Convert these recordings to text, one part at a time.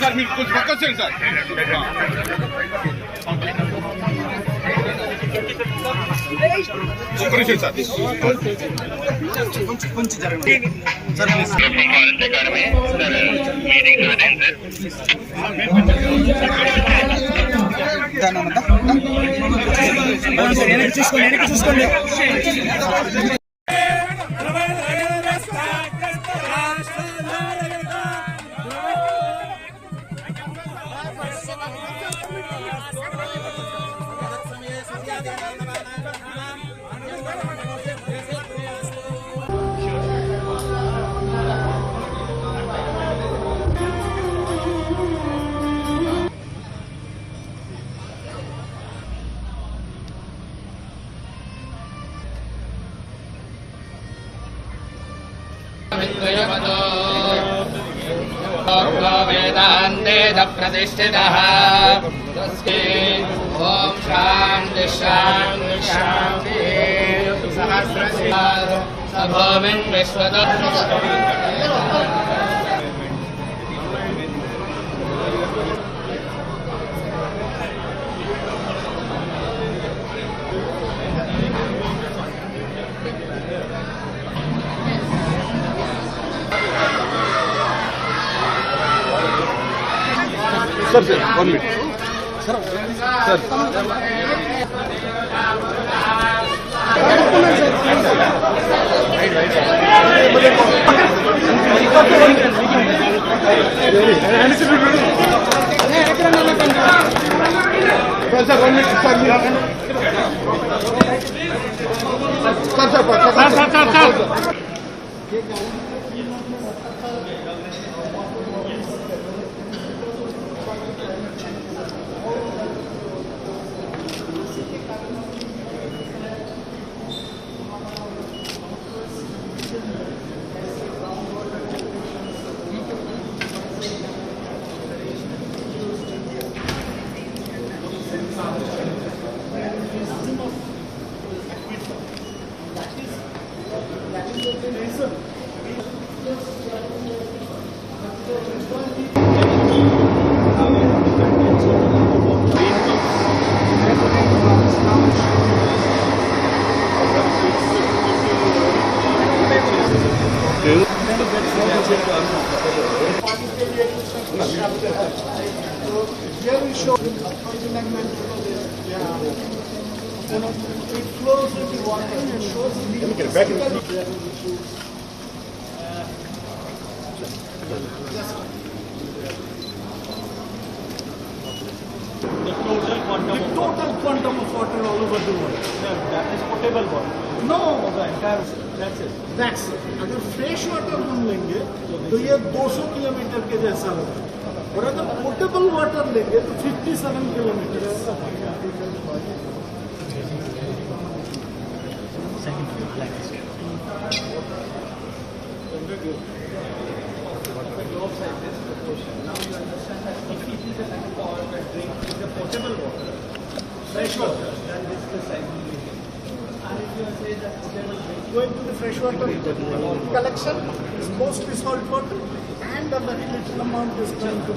Sir మీకు కొంచెం పక్క వచ్చేయండి సార్. ఒక్క నిమిషం సార్. కొంచెం జరగండి సార్ ప్లీజ్. చూసుకోండి. वेदान्ते प्रतिष्ठितः ॐ शान्ति शान्ति शान्ति सहस्रशील भूमिन् विश्वतो sir 1 minute sir It flows into water and shows the total quantum of water all over the world. that is potable water. No, That's it. that's it. अगर फ्रेश वाटर हम लेंगे तो ये 200 किलोमीटर के जैसा होगा और अगर पोर्टेबल वाटर लेंगे तो 57 किलोमीटर ऐसा होगा. Potable water. Fresh water. Then this is the cycle. And if you say that potable Going to the fresh water collection is mostly salt water and a very little amount is going to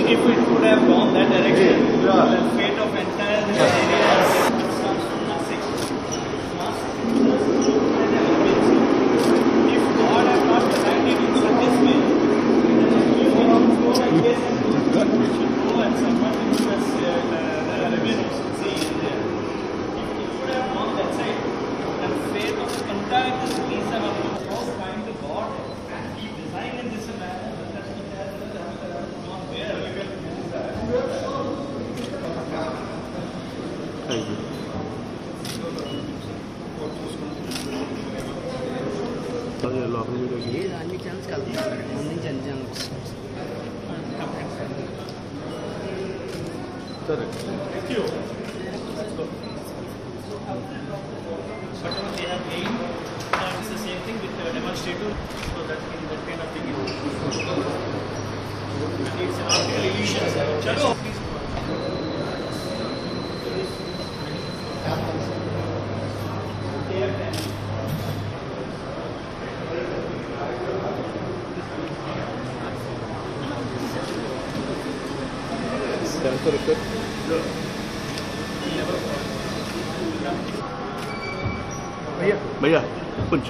If it would have gone that direction, the fate of entire area is if God had not designed it in such a way, you know, should go and someone who has the Arabian Sea in there. If it would have gone that side, the fate of the entire region of all kind of God and people అన్ని chance కలుపుతారు ముందు నుంచి అన్ని chance Thank you. Whatever they have gained, it's the same thing with demonstrator, so that kind of thing is. And it's an optical illusion. Chalo. भैया कुछ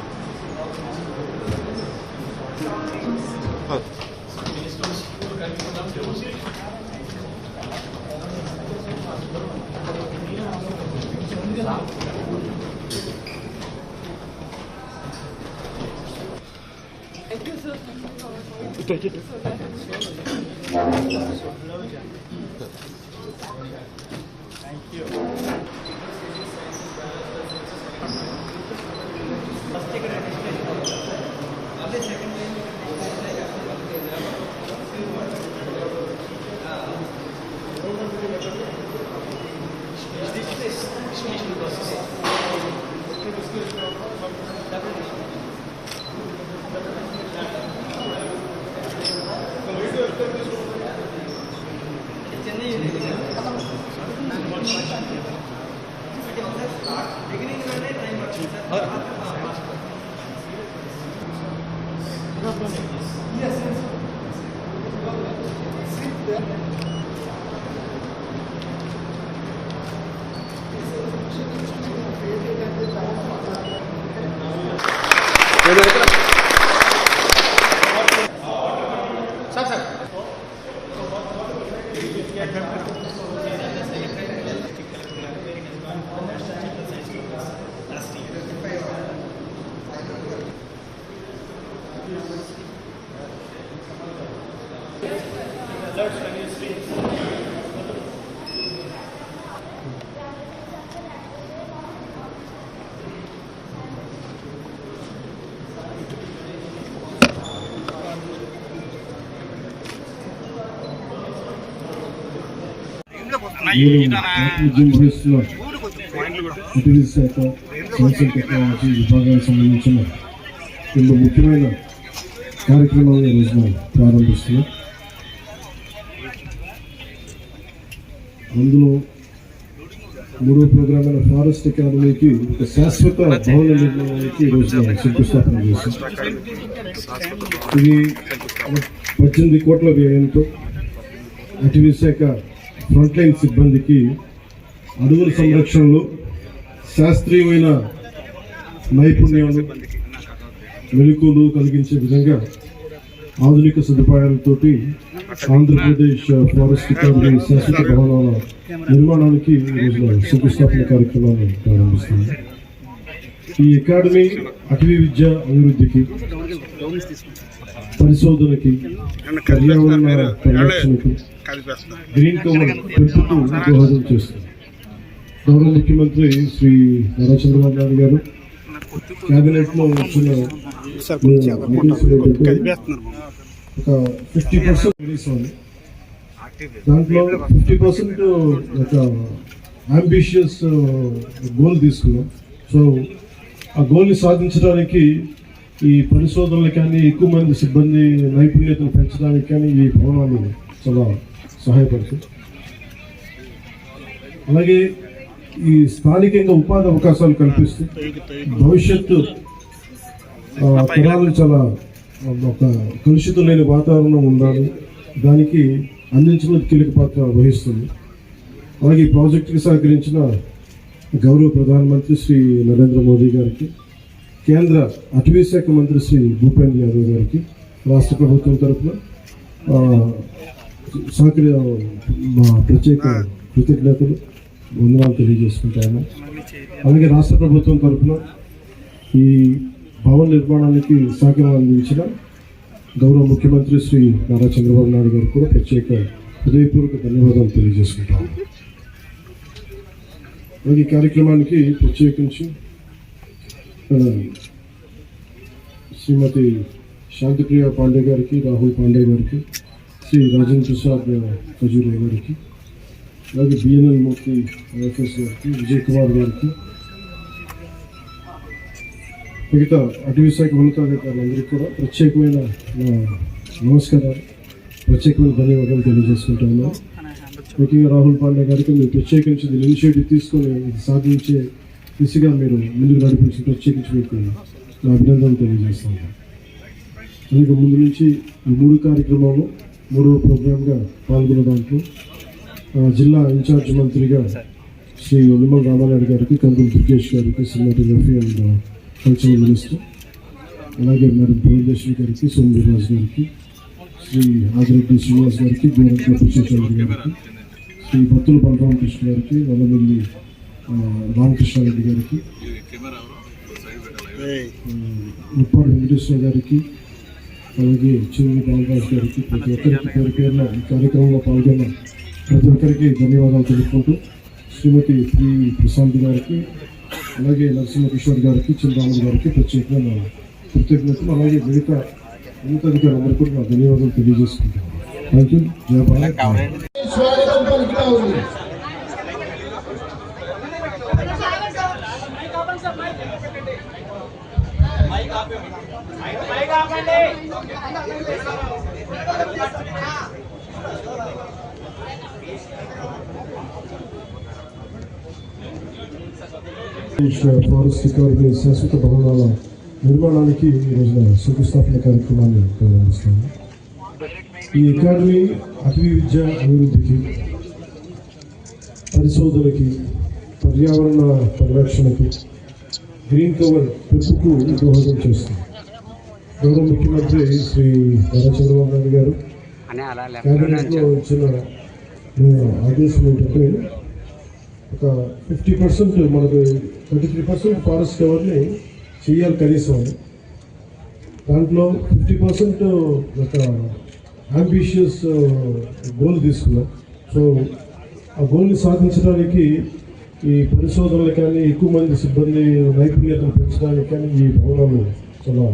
శాఖ science and technology విభాగానికి సంబంధించిన రెండు ముఖ్యమైన కార్యక్రమాలను ఈ రోజున ప్రారంభిస్తున్నాం. అందులో మూడో ప్రోగ్రామ్ అయిన ఫారెస్ట్ అకాడమీకి ఒక శాశ్వత భవన నిర్మాణానికి ఈ రోజున శంకుస్థాపన చేశాం. ఇది 18 కోట్ల వ్యయంతో అటవీ శాఖ ఫ్రంట్ లైన్ సిబ్బందికి అడవుల సంరక్షణలో శాస్త్రీయమైన నైపుణ్యాలు మెలకువలు కలిగించే విధంగా ఆధునిక సదుపాయాలతోటి ఆంధ్రప్రదేశ్ ఫారెస్ట్ అకాడమీ శాశ్వత భవనాల నిర్మాణానికి ఈరోజు శంకుస్థాపన కార్యక్రమాన్ని ప్రారంభిస్తుంది. ఈ అకాడమీ అటవీ విద్య అభివృద్ధికి, పరిశోధనకి, పర్యావరణ పరిరక్షణకు, గ్రీన్ కవర్ పెంపుకు దోహదం చేస్తుంది. గౌరవ ముఖ్యమంత్రి శ్రీ నారా చంద్రబాబు నాయుడు గారు క్యాబినెట్లో వచ్చిన ఒక 50% రిలీజ్ ఉంది. దాంట్లో 50% ఒక అంబిషియస్ గోల్ తీసుకున్నాం. సో ఆ గోల్ని సాధించడానికి ఈ పరిశోధనలు కానీ, ఎక్కువ మంది సిబ్బంది నైపుణ్యతను పెంచడానికి కానీ ఈ భవనాలు చాలా సహాయపడుతుంది. అలాగే ఈ స్థానికంగా ఉపాధి అవకాశాలు కల్పిస్తూ భవిష్యత్తు తరాలు చాలా ఒక కలుషితం లేని వాతావరణం ఉండాలి, దానికి అందించిన కీలక పాత్ర వహిస్తుంది. అలాగే ఈ ప్రాజెక్టుకి సహకరించిన గౌరవ ప్రధానమంత్రి శ్రీ నరేంద్ర మోదీ గారికి, కేంద్ర అటవీ శాఖ మంత్రి శ్రీ భూపేంద్ర యాదవ్ గారికి రాష్ట్ర ప్రభుత్వం తరఫున మా ప్రత్యేక కృతజ్ఞతలు, వందనాలు తెలియజేసుకుంటాము. అలాగే రాష్ట్ర ప్రభుత్వం తరఫున ఈ భవన నిర్మాణానికి సహకారం అందించిన గౌరవ ముఖ్యమంత్రి శ్రీ నారా చంద్రబాబు నాయుడు గారికి కూడా ప్రత్యేక హృదయపూర్వక ధన్యవాదాలు తెలియజేసుకుంటాము. ఈ కార్యక్రమానికి ప్రత్యేకించి శ్రీమతి శాంతిప్రియ పాండే గారికి, రాహుల్ పాండే గారికి, శ్రీ రాజేంద్ర ప్రసాద్ ఖజూరియా గారికి, అలాగే బిఎన్ఎల్ మూర్తి ఐఎఫ్ఎస్ గారికి, విజయ్ కుమార్ గారికి, మిగతా అటవీ శాఖ ఉన్నతాధికారులందరికీ కూడా ప్రత్యేకమైన నమస్కారాలు, ప్రత్యేకమైన ధన్యవాదాలు తెలియజేసుకుంటున్నాను. ముఖ్యంగా రాహుల్ పాండే గారికి మీరు ప్రత్యేకించి ఇనిషియేటివ్ తీసుకొని ఇది సాధించే దిశగా మీరు ముందుకు నడిపించి ప్రత్యేకించి మీకు నా అభినందనలు తెలియజేస్తాను. అలాగే ముందు నుంచి ఈ 3 కార్యక్రమాలు 3వ ప్రోగ్రామ్గా పాల్గొన్న దాంట్లో జిల్లా ఇన్ఛార్జ్ మంత్రిగా శ్రీ నిమ్మల రామానాయుడు గారికి, కందులు దుర్గేష్ గారికి, సినిమాటోగ్రఫీ అండ్ కల్చరల్ మినిస్టర్, అలాగే మేడం పురంధేశ్వరి గారికి, సోమవీర్రాజు గారికి, శ్రీ ఆదిరెడ్డి శ్రీనివాస్ గారికి, గోరంట్ల పురుషోత్తమ గారికి, శ్రీ భత్తుల బలరామకృష్ణ గారికి, వల్లమిల్లి రామకృష్ణారెడ్డి గారికి, ముప్పాడు వెంకటేశ్వర గారికి, అలాగే చిరుని బాలరాజు గారికి, ప్రతి ఒక్కరికి పేరు పేరున ఈ కార్యక్రమంలో పాల్గొన్న ప్రతి ఒక్కరికి ధన్యవాదాలు తెలుపుకుంటూ శ్రీమతి ప్రి ప్రశాంత్ గారికి, అలాగే నరసింహ కిషోర్ గారికి, చంద్రరాములు గారికి ప్రత్యేకంగా కృతజ్ఞతలు, అలాగే మిగతా ఉన్నతాధికారులందరికీ కూడా నా ధన్యవాదాలు తెలియజేసుకుంటాను. Thank you. జయ భారత్. స్వాగతం పలుకుతా ఉంది. ఫారెస్ట్ రికార్డు శాశ్వత భవనాల నిర్మాణానికి ఈరోజున శంకుస్థాపన కార్యక్రమాన్ని ప్రారంభిస్తాము. ఈ అకాడమీ అటవీ విద్య అభివృద్ధికి, పరిశోధనకి, పర్యావరణ పరిరక్షణకి, గ్రీన్ కవర్ పెంపుకు దోహదం చేస్తుంది. గౌరవ ముఖ్యమంత్రి శ్రీ నారా చంద్రబాబు నాయుడు గారు క్యాబినెట్లో ఇచ్చిన ఆదేశం ఏంటంటే ఒక 50% మనకు 33% ఫారెస్ట్ కవర్ని చేయాలి కనీసం. దాంట్లో 50% ఒక అంబిషియస్ గోల్ తీసుకున్నాం. సో ఆ గోల్ని సాధించడానికి ఈ పరిశోధనలు కానీ, ఎక్కువ మంది సిబ్బంది నైపుణ్యతను పెంచడానికి కానీ ఈ భవనాలు చాలా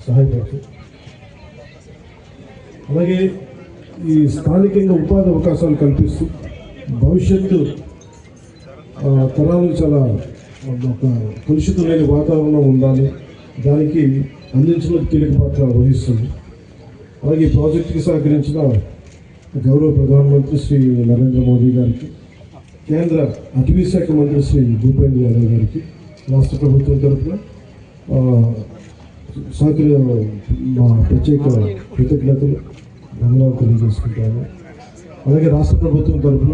సహాయపడుతుంది. అలాగే ఈ స్థానికంగా ఉపాధి అవకాశాలు కల్పిస్తూ భవిష్యత్తు తరాలు చాలా ఒక కలుషితం లేని వాతావరణం ఉండాలి, దానికి అందించిన కీలక పాత్ర వహిస్తుంది. అలాగే ఈ ప్రాజెక్టుకి సహకరించిన గౌరవ ప్రధానమంత్రి శ్రీ నరేంద్ర మోదీ గారికి, కేంద్ర అటవీ శాఖ మంత్రి శ్రీ భూపేంద్ర యాదవ్ గారికి రాష్ట్ర ప్రభుత్వం తరఫున మా ప్రత్యేక కృతజ్ఞతలు, ధన్యవాదాలు తెలియజేసుకుంటాను. అలాగే రాష్ట్ర ప్రభుత్వం తరఫున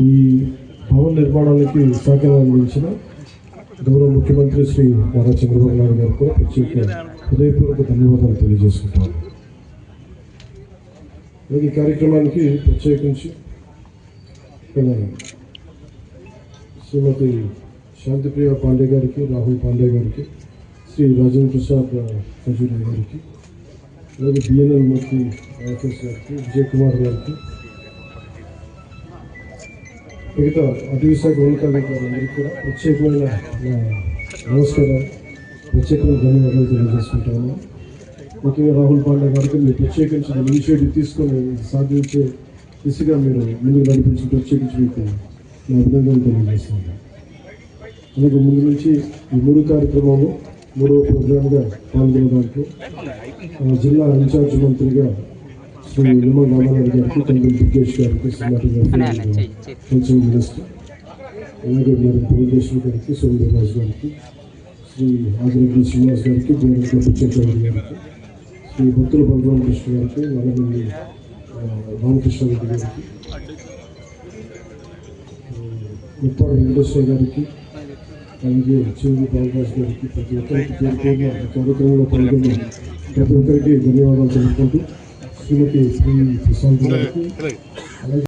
ఈ భవన నిర్మాణానికి సహకారం అందించిన గౌరవ ముఖ్యమంత్రి శ్రీ నారా చంద్రబాబు నాయుడు గారికి కూడా ప్రత్యేక హృదయపూర్వక ధన్యవాదాలు తెలియజేసుకుంటాను. అలాగే ఈ కార్యక్రమానికి ప్రత్యేకించి శ్రీమతి శాంతిప్రియ పాండే గారికి, రాహుల్ పాండే గారికి, శ్రీ రాజేంద్ర ప్రసాద్ ఖజూరియా గారికి, అలాగే బిఎన్ఎల్ మూర్తి ఐఎఫ్ఎస్ గారికి, విజయ్ కుమార్ గారికి, మిగతా అటవీ శాఖ ఉన్నతాధికారులందరికీ కూడా ప్రత్యేకమైన నమస్కారాలు, ప్రత్యేకమైన ధన్యవాదాలు తెలియజేసుకుంటాను. ముఖ్యంగా రాహుల్ పాండే గారికి మీరు ప్రత్యేకించి ఇనిషియేటివ్ తీసుకొని సాధించే దిశగా మీరు ముందుకు నడిపించి ప్రత్యేకించి మీకు నా అభినందనలు తెలియజేస్తున్నాను. అలాగే ముందు నుంచి ఈ 3 కార్యక్రమాలు 3వ ప్రోగ్రామ్గా పాల్గొన్న దాంట్లో జిల్లా ఇన్ఛార్జ్ మంత్రిగా శ్రీ నిమ్మల రామానాయుడు గారికి, కందులు దుర్గేష్ గారికి, సినిమాటోగ్రఫీ కల్చరల్ మినిస్టర్, అలాగే మేడం పురంధేశ్వరి గారికి, సోమవీర్రాజు గారికి, శ్రీ ఆదిరెడ్డి శ్రీనివాస్ గారికి, గోరంట్ల పురుషోత్తమ గారికి, శ్రీ భత్తుల బలరామకృష్ణ గారికి, వల్లమిల్లి రామకృష్ణారెడ్డి గారికి, ముప్పాడు వెంకటేశ్వర గారికి, అలాగే చిరుని బాలరాజు గారికి, ప్రతి ఒక్కరికి పేరు పేరున ఈ కార్యక్రమంలో పాల్గొన్న ప్రతి ఒక్కరికి ధన్యవాదాలు తెలుపుకుంటూ శ్రీమతి శ్రీ ప్రశాంత్ గారికి, అలాగే